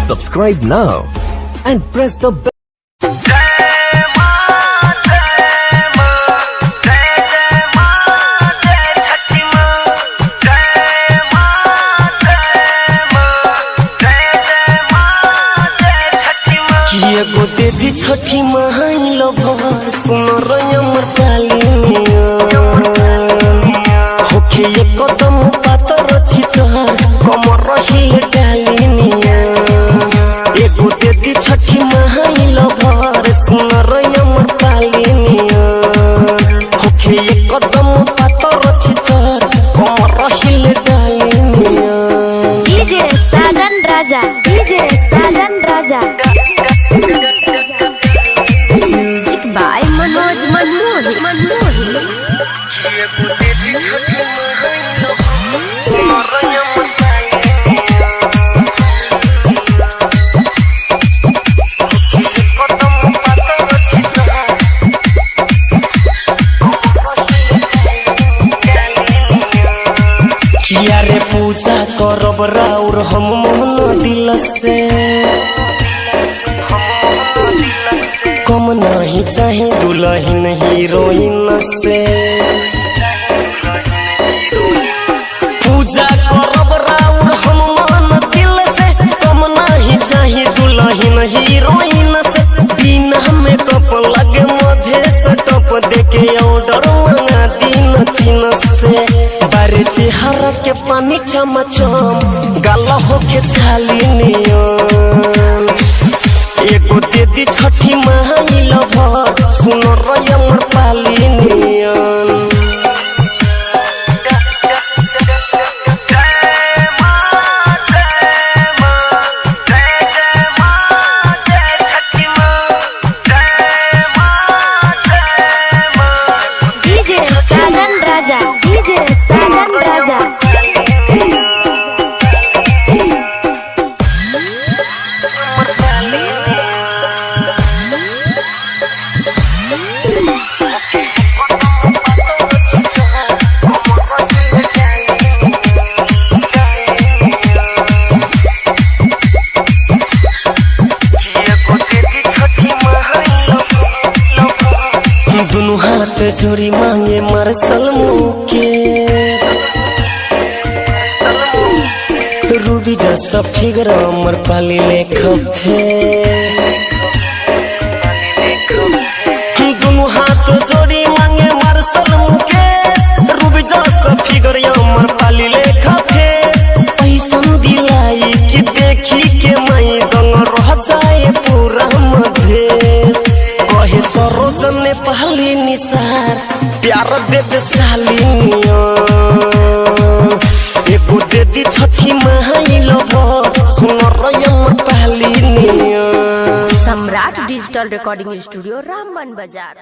Subscribe now and press the bell. देदी छठी महाई lover सुन रमर कालिनिया होखे ये कदम पातर छिचहर कमर रही डालिनिया एगो देदी छठी महाई लभर सुन रमर कालिनिया होखे ये कदम पातर छिचहर कमर रही डालिनिया DJ Sajan Raja music by Manoj Manmohi किया रे पूजा करब राउर हम मोहन दिल से कम नहीं चाहे दुल्हन हीरोइन से पूजा करब राउर हम मोहन दिल से कम नहीं चाहे दुल्हन हीरोइन से बिना मेकअप लगे मधे से टप देके ऑर्डर मंगा दिन चीन से बारे चेहरा के पानी चमचम गाला होके छालिनियन एगो देदी छठी महाई लभर सुन रमर पालिनियन डीजे साजन राजा दुनु हाथ जोड़ी मांगे मार्शल मुकेश रूबी जैसा फिगर अमर पाली फेस दुनु हाथ जोड़ी मांगे मार्शल मुकेश रूबी जैसा फिगर अमर पाली फेस पैसन दिलाई कि देखी के मई दंग रह जाए पूरा मधेश कहे सरोजन ने पहली निसार प्यार देवे सालिनिया एगो देदी छठी महाई लभर सुन रमर पालिनिया। सम्राट डिजिटल रिकॉर्डिंग स्टूडियो रामबन बाजार।